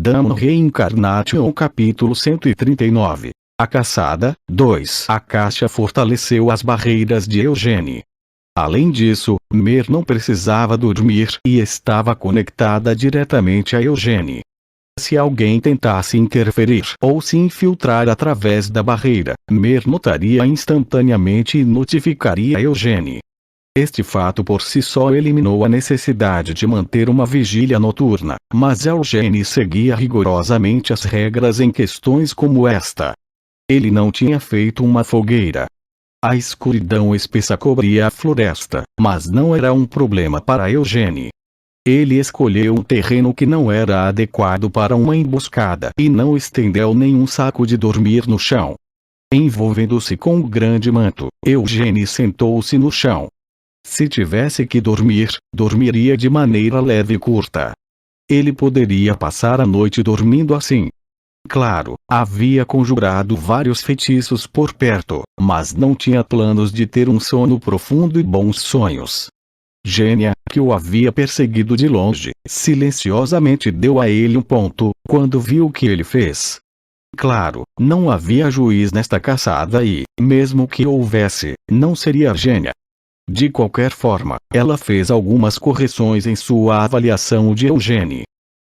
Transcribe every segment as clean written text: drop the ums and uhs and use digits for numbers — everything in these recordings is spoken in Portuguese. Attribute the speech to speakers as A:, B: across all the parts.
A: Gundam Reincarnation capítulo 139. A caçada. 2. A caixa fortaleceu as barreiras de Eugênie. Além disso, Mer não precisava dormir e estava conectada diretamente a Eugênie. Se alguém tentasse interferir ou se infiltrar através da barreira, Mer notaria instantaneamente e notificaria Eugênie. Este fato por si só eliminou a necessidade de manter uma vigília noturna, mas Eugênie seguia rigorosamente as regras em questões como esta. Ele não tinha feito uma fogueira. A escuridão espessa cobria a floresta, mas não era um problema para Eugênie. Ele escolheu um terreno que não era adequado para uma emboscada e não estendeu nenhum saco de dormir no chão. Envolvendo-se com um grande manto, Eugênie sentou-se no chão. Se tivesse que dormir, dormiria de maneira leve e curta. Ele poderia passar a noite dormindo assim. Claro, havia conjurado vários feitiços por perto, mas não tinha planos de ter um sono profundo e bons sonhos. Gênia, que o havia perseguido de longe, silenciosamente deu a ele um ponto, quando viu o que ele fez. Claro, não havia juiz nesta caçada e, mesmo que houvesse, não seria Gênia. De qualquer forma, ela fez algumas correções em sua avaliação de Eugênie.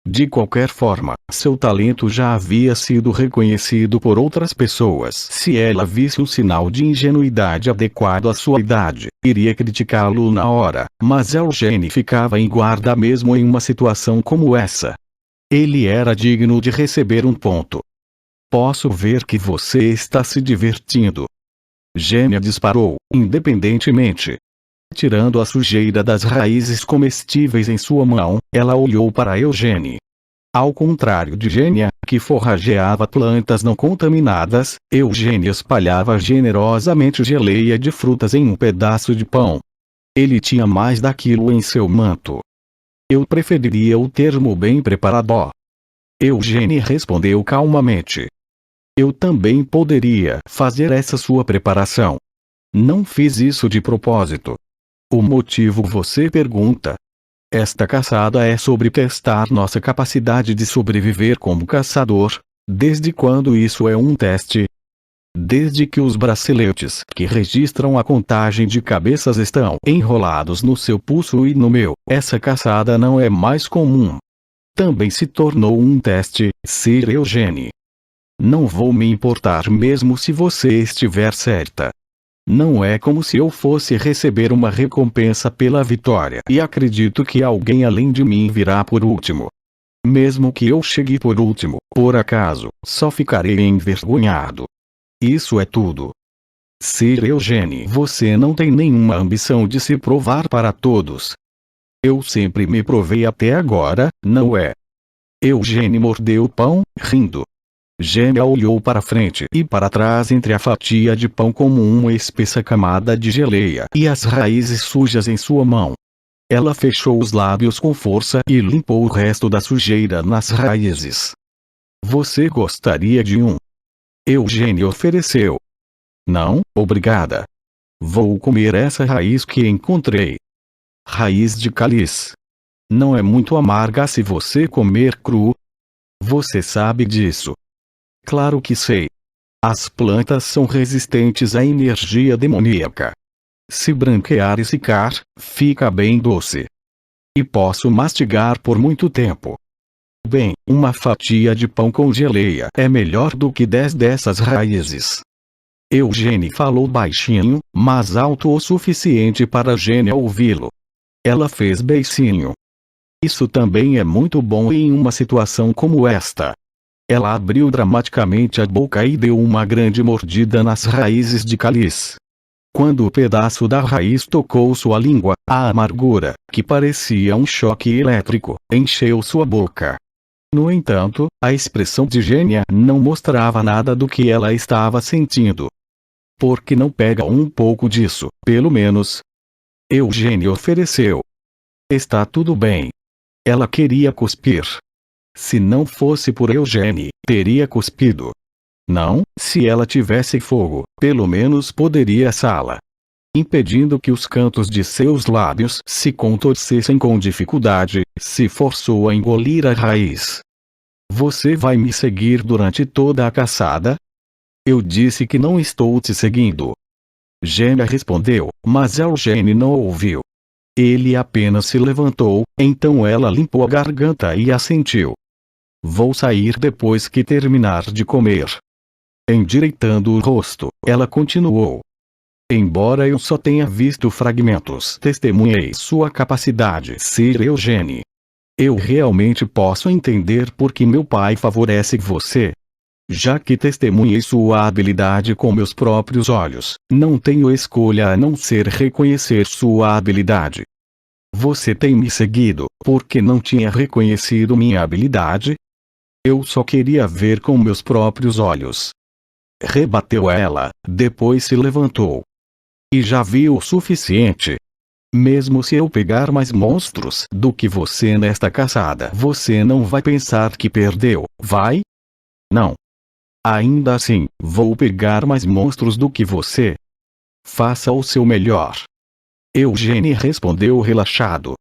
A: De qualquer forma, seu talento já havia sido reconhecido por outras pessoas. Se ela visse um sinal de ingenuidade adequado à sua idade, iria criticá-lo na hora, mas Eugênie ficava em guarda mesmo em uma situação como essa. Ele era digno de receber um ponto. Posso ver que você está se divertindo. Gênia disparou, independentemente. Tirando a sujeira das raízes comestíveis em sua mão, ela olhou para Eugênie. Ao contrário de Gênia, que forrageava plantas não contaminadas, Eugênie espalhava generosamente geleia de frutas em um pedaço de pão. Ele tinha mais daquilo em seu manto. Eu preferiria o termo bem preparado. Eugênie respondeu calmamente. Eu também poderia fazer essa sua preparação. Não fiz isso de propósito. O motivo você pergunta. Esta caçada é sobre testar nossa capacidade de sobreviver como caçador. Desde quando isso é um teste? Desde que os braceletes que registram a contagem de cabeças estão enrolados no seu pulso e no meu, essa caçada não é mais comum. Também se tornou um teste, Sir Eugênie. Não vou me importar mesmo se você estiver certa. Não é como se eu fosse receber uma recompensa pela vitória e acredito que alguém além de mim virá por último. Mesmo que eu chegue por último, por acaso, só ficarei envergonhado. Isso é tudo. Sir Eugênie, você não tem nenhuma ambição de se provar para todos. Eu sempre me provei até agora, não é? Eugênie mordeu o pão, rindo. Gênia olhou para frente e para trás entre a fatia de pão como uma espessa camada de geleia e as raízes sujas em sua mão. Ela fechou os lábios com força e limpou o resto da sujeira nas raízes. Você gostaria de um? Eugênie ofereceu. Não, obrigada. Vou comer essa raiz que encontrei. Raiz de cálice. Não é muito amarga se você comer cru? Você sabe disso. Claro que sei. As plantas são resistentes à energia demoníaca. Se branquear e secar, fica bem doce. E posso mastigar por muito tempo. Bem, uma fatia de pão com geleia é melhor do que 10 dessas raízes. Eugênie falou baixinho, mas alto o suficiente para Gênia ouvi-lo. Ela fez beicinho. Isso também é muito bom em uma situação como esta. Ela abriu dramaticamente a boca e deu uma grande mordida nas raízes de cálice. Quando o pedaço da raiz tocou sua língua, a amargura, que parecia um choque elétrico, encheu sua boca. No entanto, a expressão de Gênia não mostrava nada do que ela estava sentindo. Por que não pega um pouco disso, pelo menos? Eugênie ofereceu. Está tudo bem. Ela queria cuspir. Se não fosse por Eugênie, teria cuspido. Não, se ela tivesse fogo, pelo menos poderia assá-la. Impedindo que os cantos de seus lábios se contorcessem com dificuldade, se forçou a engolir a raiz. Você vai me seguir durante toda a caçada? Eu disse que não estou te seguindo. Gênia respondeu, mas Eugênie não ouviu. Ele apenas se levantou, então ela limpou a garganta e assentiu. Vou sair depois que terminar de comer. Endireitando o rosto, ela continuou. Embora eu só tenha visto fragmentos, testemunhei sua capacidade, Sir Eugênie. Eu realmente posso entender por que meu pai favorece você. Já que testemunhei sua habilidade com meus próprios olhos, não tenho escolha a não ser reconhecer sua habilidade. Você tem me seguido, porque não tinha reconhecido minha habilidade? Eu só queria ver com meus próprios olhos. Rebateu ela, depois se levantou. E já viu o suficiente. Mesmo se eu pegar mais monstros do que você nesta caçada, você não vai pensar que perdeu, vai? Não. Ainda assim, vou pegar mais monstros do que você. Faça o seu melhor. Eugênie respondeu relaxado.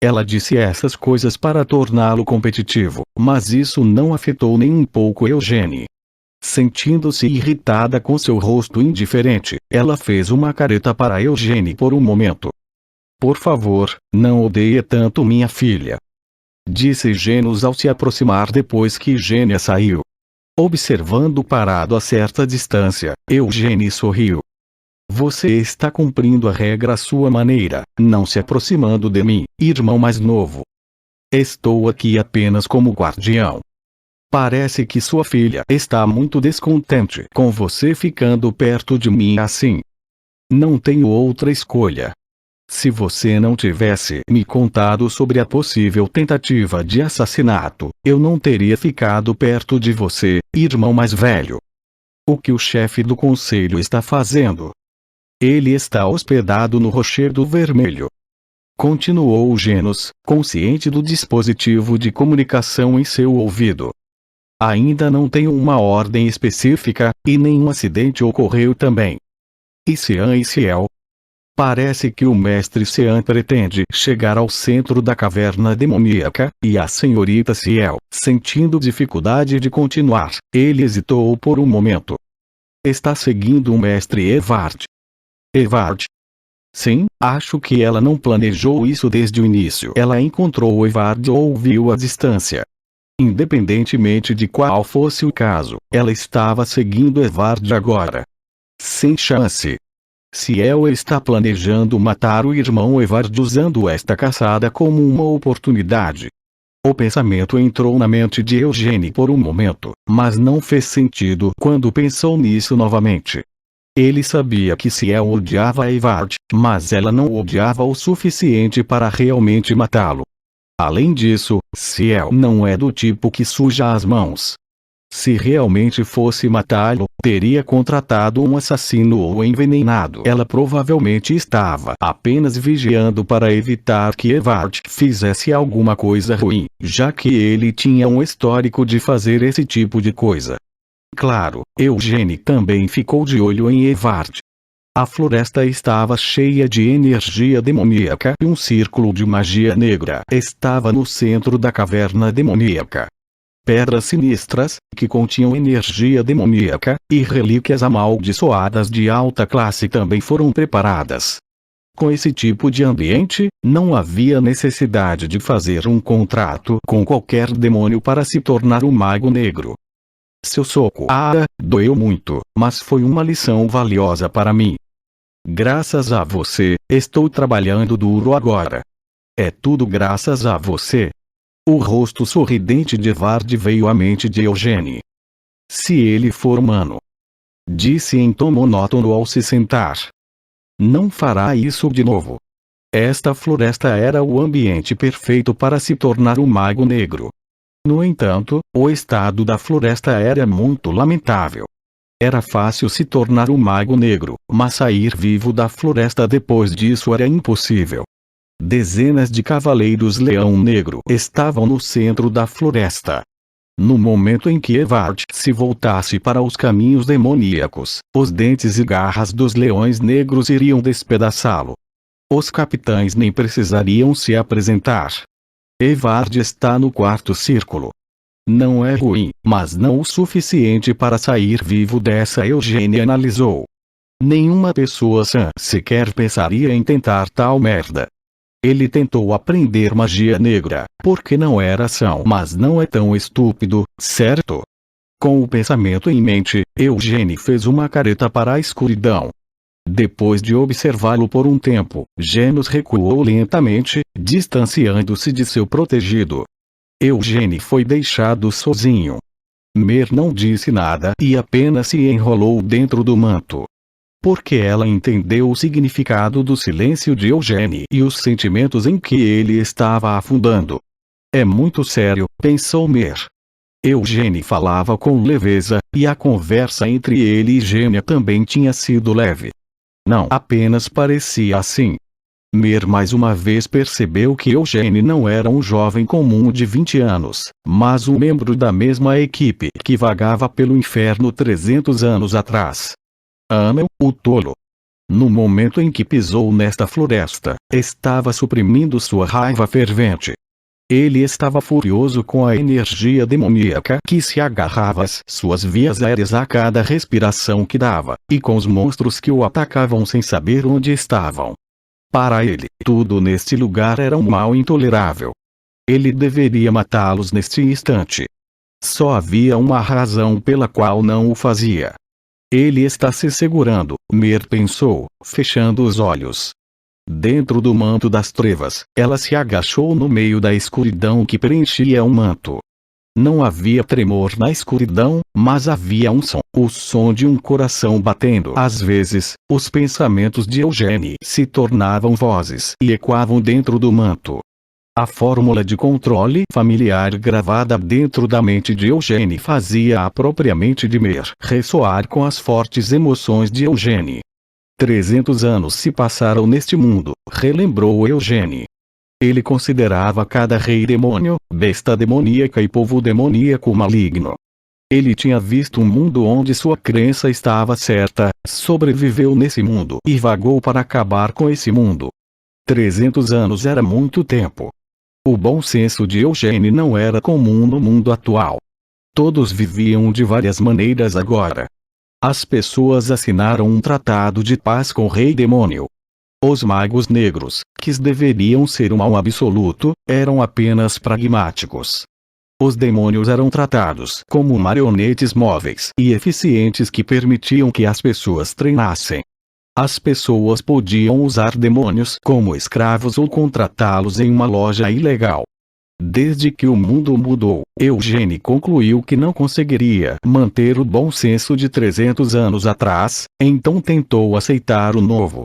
A: Ela disse essas coisas para torná-lo competitivo, mas isso não afetou nem um pouco Eugênie. Sentindo-se irritada com seu rosto indiferente, ela fez uma careta para Eugênie por um momento. Por favor, não odeie tanto minha filha. Disse Genos ao se aproximar depois que Gênia saiu. Observando parado a certa distância, Eugênie sorriu. Você está cumprindo a regra à sua maneira, não se aproximando de mim, irmão mais novo. Estou aqui apenas como guardião. Parece que sua filha está muito descontente com você ficando perto de mim assim. Não tenho outra escolha. Se você não tivesse me contado sobre a possível tentativa de assassinato, eu não teria ficado perto de você, irmão mais velho. O que o chefe do conselho está fazendo? Ele está hospedado no Rochedo Vermelho. Continuou Genos, consciente do dispositivo de comunicação em seu ouvido. Ainda não tenho uma ordem específica, e nenhum acidente ocorreu também. E Cian e Ciel? Parece que o mestre Cian pretende chegar ao centro da caverna demoníaca, e a senhorita Ciel, sentindo dificuldade de continuar, ele hesitou por um momento. Está seguindo o mestre Evard. Evard? Sim, acho que ela não planejou isso desde o início. Ela encontrou Evard ou viu à distância. Independentemente de qual fosse o caso, ela estava seguindo Evard agora. Sem chance. Ciel está planejando matar o irmão Evard usando esta caçada como uma oportunidade. O pensamento entrou na mente de Eugênie por um momento, mas não fez sentido quando pensou nisso novamente. Ele sabia que Ciel odiava Evard, mas ela não o odiava o suficiente para realmente matá-lo. Além disso, Ciel não é do tipo que suja as mãos. Se realmente fosse matá-lo, teria contratado um assassino ou envenenado. Ela provavelmente estava apenas vigiando para evitar que Evard fizesse alguma coisa ruim, já que ele tinha um histórico de fazer esse tipo de coisa. Claro, Eugênie também ficou de olho em Evard. A floresta estava cheia de energia demoníaca e um círculo de magia negra estava no centro da caverna demoníaca. Pedras sinistras, que continham energia demoníaca, e relíquias amaldiçoadas de alta classe também foram preparadas. Com esse tipo de ambiente, não havia necessidade de fazer um contrato com qualquer demônio para se tornar um mago negro. Seu soco doeu muito, mas foi uma lição valiosa para mim. Graças a você, estou trabalhando duro agora. É tudo graças a você. O rosto sorridente de Evard veio à mente de Eugênie. Se ele for humano, disse em tom monótono ao se sentar. Não fará isso de novo. Esta floresta era o ambiente perfeito para se tornar um mago negro. No entanto, o estado da floresta era muito lamentável. Era fácil se tornar um mago negro, mas sair vivo da floresta depois disso era impossível. Dezenas de cavaleiros leão negro estavam no centro da floresta. No momento em que Evard se voltasse para os caminhos demoníacos, os dentes e garras dos leões negros iriam despedaçá-lo. Os capitães nem precisariam se apresentar. Evard está no quarto círculo. Não é ruim, mas não o suficiente para sair vivo dessa. Eugênia analisou. Nenhuma pessoa sã sequer pensaria em tentar tal merda. Ele tentou aprender magia negra, porque não era são, mas não é tão estúpido, certo? Com o pensamento em mente, Eugênia fez uma careta para a escuridão. Depois de observá-lo por um tempo, Genos recuou lentamente, distanciando-se de seu protegido. Eugênia foi deixado sozinho. Mer não disse nada e apenas se enrolou dentro do manto. Porque ela entendeu o significado do silêncio de Eugênia e os sentimentos em que ele estava afundando. É muito sério, pensou Mer. Eugênia falava com leveza, e a conversa entre ele e Gênia também tinha sido leve. Não apenas parecia assim. Mer mais uma vez percebeu que Eugênia não era um jovem comum de 20 anos, mas um membro da mesma equipe que vagava pelo inferno 300 anos atrás. Amel, o tolo. No momento em que pisou nesta floresta, estava suprimindo sua raiva fervente. Ele estava furioso com a energia demoníaca que se agarrava às suas vias aéreas a cada respiração que dava, e com os monstros que o atacavam sem saber onde estavam. Para ele, tudo neste lugar era um mal intolerável. Ele deveria matá-los neste instante. Só havia uma razão pela qual não o fazia. Ele está se segurando, Mer pensou, fechando os olhos. Dentro do manto das trevas, ela se agachou no meio da escuridão que preenchia o manto. Não havia tremor na escuridão, mas havia um som, o som de um coração batendo. Às vezes, os pensamentos de Eugênia se tornavam vozes e ecoavam dentro do manto. A fórmula de controle familiar gravada dentro da mente de Eugênia fazia-a propriamente de Mer ressoar com as fortes emoções de Eugênia. 300 anos se passaram neste mundo, relembrou Eugênia. Ele considerava cada rei demônio, besta demoníaca e povo demoníaco maligno. Ele tinha visto um mundo onde sua crença estava certa, sobreviveu nesse mundo e vagou para acabar com esse mundo. 300 anos era muito tempo. O bom senso de Eugênia não era comum no mundo atual. Todos viviam de várias maneiras agora. As pessoas assinaram um tratado de paz com o rei demônio. Os magos negros, que deveriam ser o mal absoluto, eram apenas pragmáticos. Os demônios eram tratados como marionetes móveis e eficientes que permitiam que as pessoas treinassem. As pessoas podiam usar demônios como escravos ou contratá-los em uma loja ilegal. Desde que o mundo mudou, Eugênia concluiu que não conseguiria manter o bom senso de 300 anos atrás, então tentou aceitar o novo.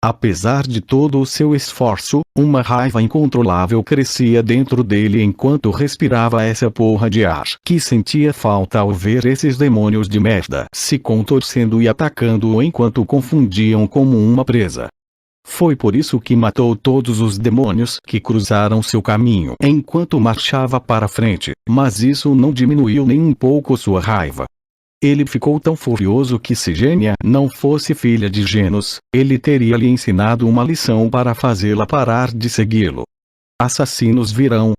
A: Apesar de todo o seu esforço, uma raiva incontrolável crescia dentro dele enquanto respirava essa porra de ar que sentia falta ao ver esses demônios de merda se contorcendo e atacando-o enquanto o confundiam como uma presa. Foi por isso que matou todos os demônios que cruzaram seu caminho enquanto marchava para frente, mas isso não diminuiu nem um pouco sua raiva. Ele ficou tão furioso que se Gênia não fosse filha de Genos, ele teria lhe ensinado uma lição para fazê-la parar de segui-lo. Assassinos virão.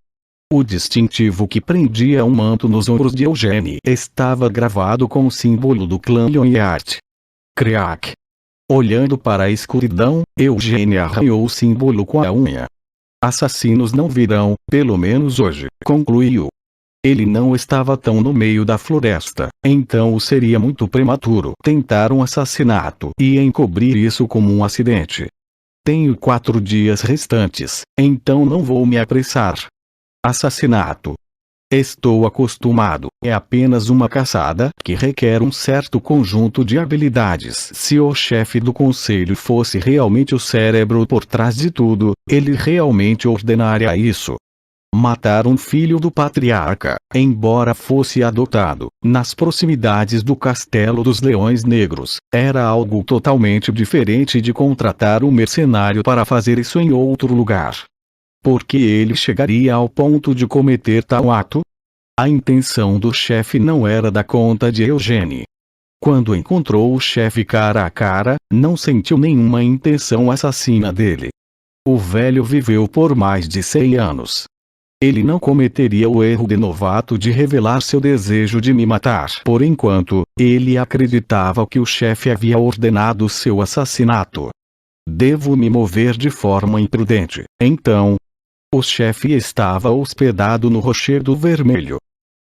A: O distintivo que prendia um manto nos ombros de Eugênia estava gravado com o símbolo do clã Lyonheart. Creak. Olhando para a escuridão, Eugênia arranhou o símbolo com a unha. Assassinos não virão, pelo menos hoje, concluiu. Ele não estava tão no meio da floresta, então seria muito prematuro tentar um assassinato e encobrir isso como um acidente. Tenho 4 dias restantes, então não vou me apressar. Assassinato. Estou acostumado, é apenas uma caçada que requer um certo conjunto de habilidades. Se o chefe do conselho fosse realmente o cérebro por trás de tudo, ele realmente ordenaria isso. Matar um filho do patriarca, embora fosse adotado, nas proximidades do Castelo dos Leões Negros, era algo totalmente diferente de contratar um mercenário para fazer isso em outro lugar. Por que ele chegaria ao ponto de cometer tal ato? A intenção do chefe não era dar conta de Eugênia. Quando encontrou o chefe cara a cara, não sentiu nenhuma intenção assassina dele. O velho viveu por mais de 100 anos. Ele não cometeria o erro de novato de revelar seu desejo de me matar. Por enquanto, ele acreditava que o chefe havia ordenado seu assassinato. Devo me mover de forma imprudente. Então, o chefe estava hospedado no Rochedo Vermelho.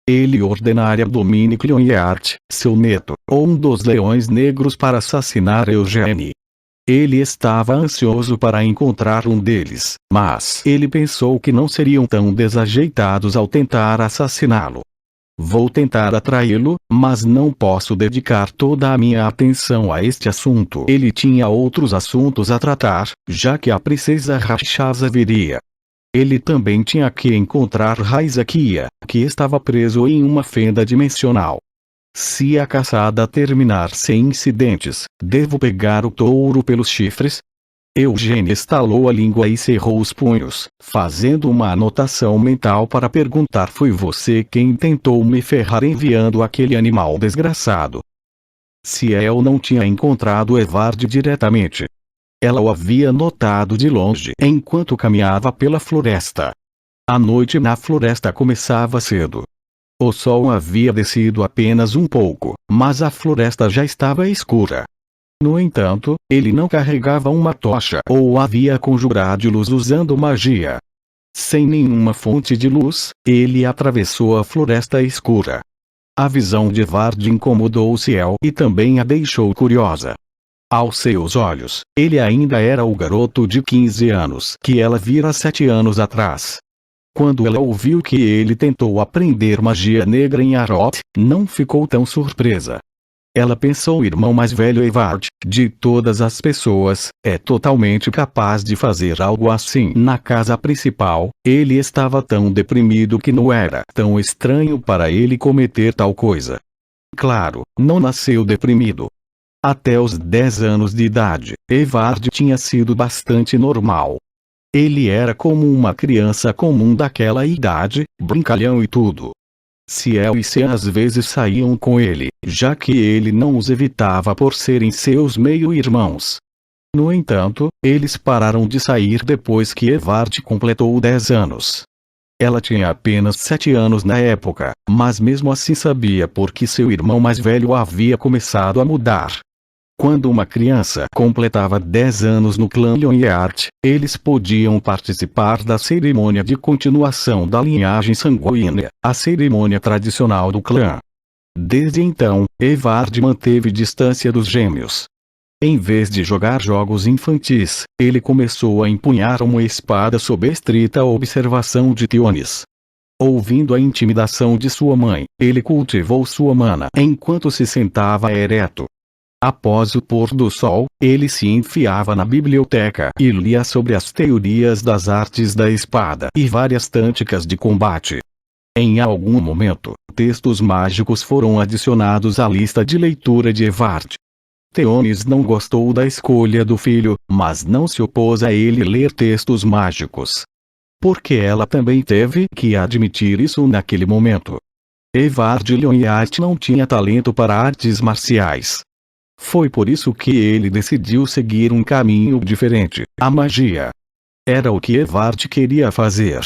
A: Ele ordenara Dominique Lionheart, seu neto, ou um dos leões negros para assassinar Eugène. Ele estava ansioso para encontrar um deles, mas ele pensou que não seriam tão desajeitados ao tentar assassiná-lo. Vou tentar atraí-lo, mas não posso dedicar toda a minha atenção a este assunto. Ele tinha outros assuntos a tratar, já que a princesa Rakshasa viria. Ele também tinha que encontrar Raizakia, que estava preso em uma fenda dimensional. Se a caçada terminar sem incidentes, devo pegar o touro pelos chifres? Eugênia estalou a língua e cerrou os punhos, fazendo uma anotação mental para perguntar: foi você quem tentou me ferrar enviando aquele animal desgraçado? Ciel não tinha encontrado Evard diretamente. Ela o havia notado de longe enquanto caminhava pela floresta. A noite na floresta começava cedo. O sol havia descido apenas um pouco, mas a floresta já estava escura. No entanto, ele não carregava uma tocha ou havia conjurado luz usando magia. Sem nenhuma fonte de luz, ele atravessou a floresta escura. A visão de Evard incomodou Ciel e também a deixou curiosa. Aos seus olhos, ele ainda era o garoto de 15 anos que ela vira 7 anos atrás. Quando ela ouviu que ele tentou aprender magia negra em Arot, não ficou tão surpresa. Ela pensou: o irmão mais velho Evard, de todas as pessoas, é totalmente capaz de fazer algo assim. Na casa principal, ele estava tão deprimido que não era tão estranho para ele cometer tal coisa. Claro, não nasceu deprimido. Até os 10 anos de idade, Evard tinha sido bastante normal. Ele era como uma criança comum daquela idade, brincalhão e tudo. Ciel e Sean às vezes saíam com ele, já que ele não os evitava por serem seus meio-irmãos. No entanto, eles pararam de sair depois que Evard completou 10 anos. Ela tinha apenas 7 anos na época, mas mesmo assim sabia porque seu irmão mais velho havia começado a mudar. Quando uma criança completava 10 anos no clã Lionheart, eles podiam participar da cerimônia de continuação da linhagem sanguínea, a cerimônia tradicional do clã. Desde então, Evard manteve distância dos gêmeos. Em vez de jogar jogos infantis, ele começou a empunhar uma espada sob estrita observação de Tionis. Ouvindo a intimidação de sua mãe, ele cultivou sua mana enquanto se sentava ereto. Após o pôr do sol, ele se enfiava na biblioteca e lia sobre as teorias das artes da espada e várias táticas de combate. Em algum momento, textos mágicos foram adicionados à lista de leitura de Evard. Theonis não gostou da escolha do filho, mas não se opôs a ele ler textos mágicos. Porque ela também teve que admitir isso naquele momento. Evard Lionheart não tinha talento para artes marciais. Foi por isso que ele decidiu seguir um caminho diferente, a magia. Era o que Evard queria fazer.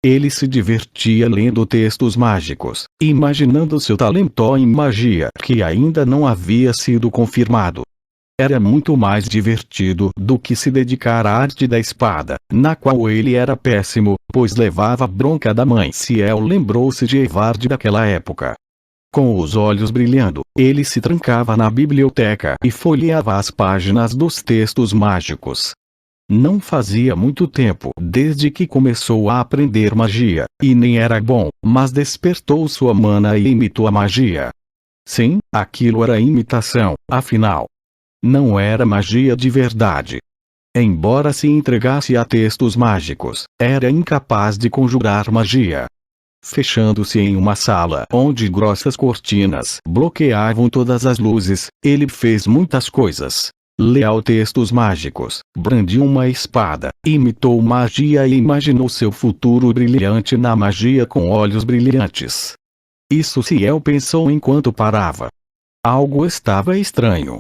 A: Ele se divertia lendo textos mágicos, imaginando seu talento em magia que ainda não havia sido confirmado. Era muito mais divertido do que se dedicar à arte da espada, na qual ele era péssimo, pois levava bronca da mãe. Ciel lembrou-se de Evard daquela época. Com os olhos brilhando, ele se trancava na biblioteca e folheava as páginas dos textos mágicos. Não fazia muito tempo desde que começou a aprender magia, e nem era bom, mas despertou sua mana e imitou a magia. Sim, aquilo era imitação, afinal. Não era magia de verdade. Embora se entregasse a textos mágicos, era incapaz de conjurar magia. Fechando-se em uma sala onde grossas cortinas bloqueavam todas as luzes, ele fez muitas coisas. Leu textos mágicos, brandiu uma espada, imitou magia e imaginou seu futuro brilhante na magia com olhos brilhantes. Isso Ciel pensou enquanto parava. Algo estava estranho.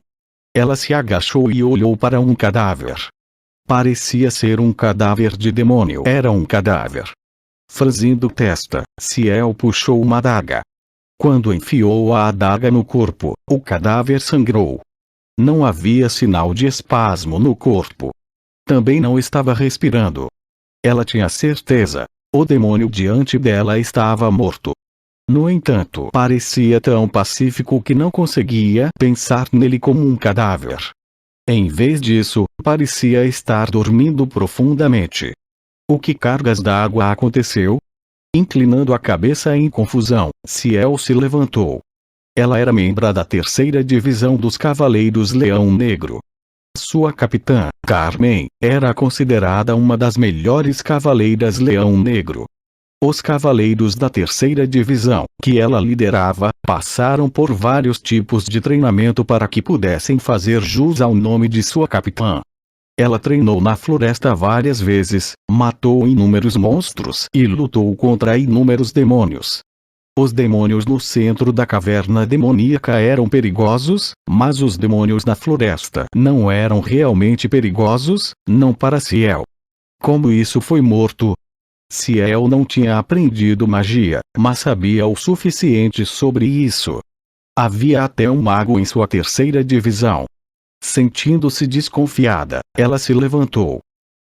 A: Ela se agachou e olhou para um cadáver. Parecia ser um cadáver de demônio. Era um cadáver. Franzindo testa, Ciel puxou uma adaga. Quando enfiou a adaga no corpo, o cadáver sangrou. Não havia sinal de espasmo no corpo. Também não estava respirando. Ela tinha certeza. O demônio diante dela estava morto. No entanto, parecia tão pacífico que não conseguia pensar nele como um cadáver. Em vez disso, parecia estar dormindo profundamente. O que cargas d'água aconteceu? Inclinando a cabeça em confusão, Ciel se levantou. Ela era membro da 3ª Divisão dos Cavaleiros Leão Negro. Sua capitã, Carmen, era considerada uma das melhores cavaleiras Leão Negro. Os cavaleiros da 3ª Divisão, que ela liderava, passaram por vários tipos de treinamento para que pudessem fazer jus ao nome de sua capitã. Ela treinou na floresta várias vezes, matou inúmeros monstros e lutou contra inúmeros demônios. Os demônios no centro da caverna demoníaca eram perigosos, mas os demônios na floresta não eram realmente perigosos, não para Ciel. Como isso foi morto? Ciel não tinha aprendido magia, mas sabia o suficiente sobre isso. Havia até um mago em sua 3ª divisão. Sentindo-se desconfiada, ela se levantou.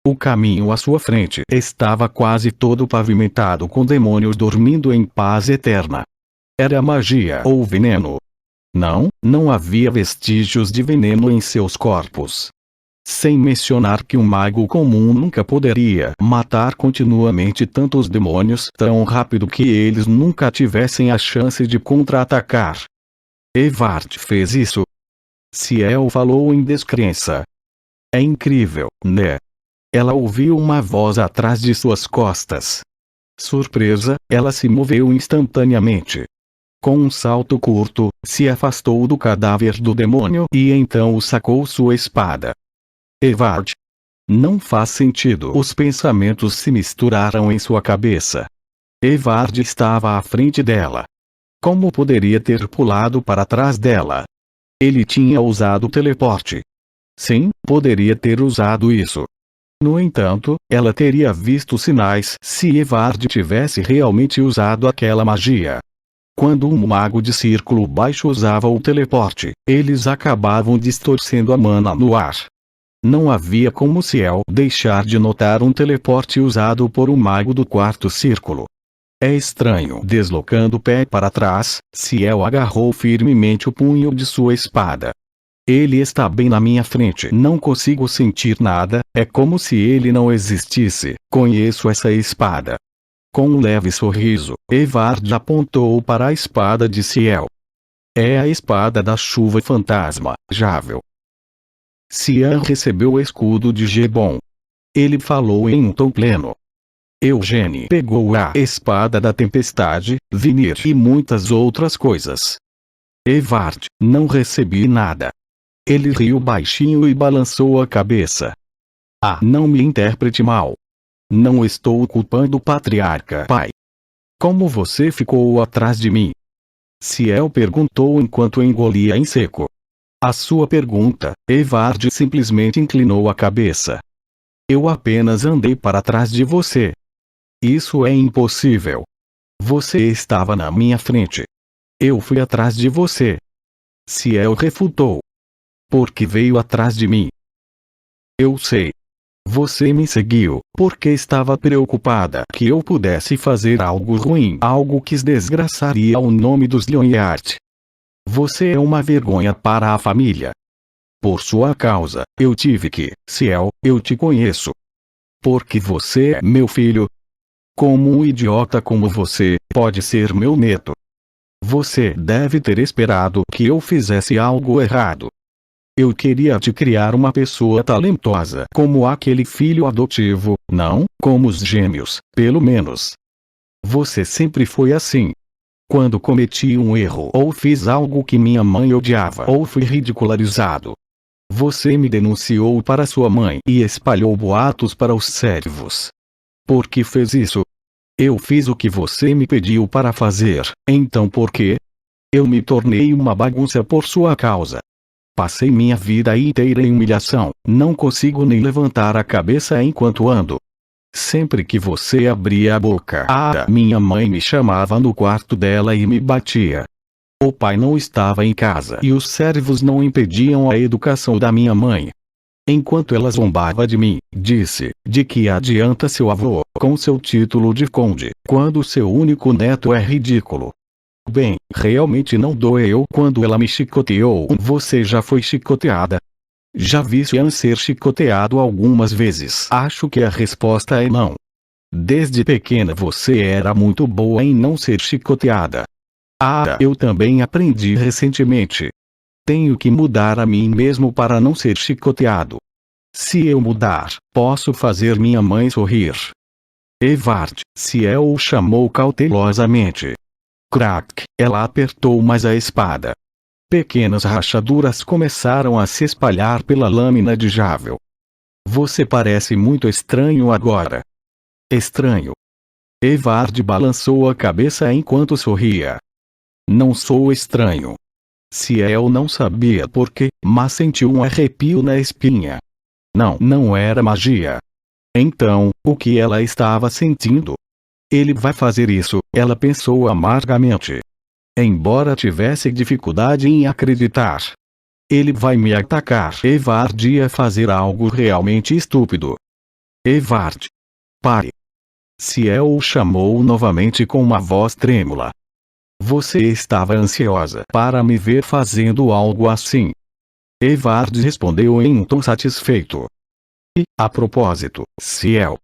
A: O caminho à sua frente estava quase todo pavimentado com demônios dormindo em paz eterna. Era magia ou veneno? Não havia vestígios de veneno em seus corpos. Sem mencionar que um mago comum nunca poderia matar continuamente tantos demônios tão rápido que eles nunca tivessem a chance de contra-atacar. Evard fez isso. Ciel falou em descrença. É incrível, né? Ela ouviu uma voz atrás de suas costas. Surpresa, ela se moveu instantaneamente. Com um salto curto, se afastou do cadáver do demônio e então sacou sua espada. Evard. Não faz sentido. Os pensamentos se misturaram em sua cabeça. Evard estava à frente dela. Como poderia ter pulado para trás dela? Ele tinha usado o teleporte. Sim, poderia ter usado isso. No entanto, ela teria visto sinais se Evard tivesse realmente usado aquela magia. Quando um mago de círculo baixo usava o teleporte, eles acabavam distorcendo a mana no ar. Não havia como Ciel deixar de notar um teleporte usado por um mago do 4º círculo. É estranho. Deslocando o pé para trás, Ciel agarrou firmemente o punho de sua espada. Ele está bem na minha frente. Não consigo sentir nada, é como se ele não existisse. Conheço essa espada. Com um leve sorriso, Evard apontou para a espada de Ciel. É a espada da chuva fantasma, Javel. Ciel recebeu o escudo de Gebon. Ele falou em um tom pleno. Eugênie pegou a espada da tempestade, Vinir e muitas outras coisas. Evard, não recebi nada. Ele riu baixinho e balançou a cabeça. Ah, não me interprete mal. Não estou culpando o patriarca pai. Como você ficou atrás de mim? Ciel perguntou enquanto engolia em seco. A sua pergunta, Evard simplesmente inclinou a cabeça. Eu apenas andei para trás de você. Isso é impossível. Você estava na minha frente. Eu fui atrás de você. Ciel refutou. Porque veio atrás de mim. Eu sei. Você me seguiu, porque estava preocupada que eu pudesse fazer algo ruim, algo que desgraçaria o nome dos Lyonheart. Você é uma vergonha para a família. Por sua causa, eu tive que, Ciel, eu te conheço. Porque você é meu filho. Como um idiota como você, pode ser meu neto. Você deve ter esperado que eu fizesse algo errado. Eu queria te criar uma pessoa talentosa como aquele filho adotivo, não como os gêmeos, pelo menos. Você sempre foi assim. Quando cometi um erro ou fiz algo que minha mãe odiava ou fui ridicularizado, você me denunciou para sua mãe e espalhou boatos para os servos. Por que fez isso? Eu fiz o que você me pediu para fazer, então por quê? Eu me tornei uma bagunça por sua causa. Passei minha vida inteira em humilhação, não consigo nem levantar a cabeça enquanto ando. Sempre que você abria a boca, minha mãe me chamava no quarto dela e me batia. O pai não estava em casa e os servos não impediam a educação da minha mãe. Enquanto ela zombava de mim, disse: de que adianta seu avô, com seu título de conde, quando seu único neto é ridículo? Bem, realmente não doeu quando ela me chicoteou. Você já foi chicoteada? Já vi Sean ser chicoteado algumas vezes. Acho que a resposta é não. Desde pequena você era muito boa em não ser chicoteada. Eu também aprendi recentemente. Tenho que mudar a mim mesmo para não ser chicoteado. Se eu mudar, posso fazer minha mãe sorrir. Evard, Ciel o chamou cautelosamente. Crack, ela apertou mais a espada. Pequenas rachaduras começaram a se espalhar pela lâmina de Javel. Você parece muito estranho agora. Estranho. Evard balançou a cabeça enquanto sorria. Não sou estranho. Ciel não sabia por quê, mas sentiu um arrepio na espinha. Não era magia. Então, o que ela estava sentindo? Ele vai fazer isso, ela pensou amargamente. Embora tivesse dificuldade em acreditar. Ele vai me atacar. Evard ia fazer algo realmente estúpido. Evard. Pare. Ciel o chamou novamente com uma voz trêmula. Você estava ansiosa para me ver fazendo algo assim. Evard respondeu em um tom satisfeito. E, a propósito, Ciel.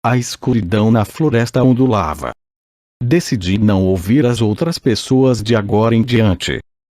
A: A escuridão na floresta ondulava. Decidi não ouvir as outras pessoas de agora em diante.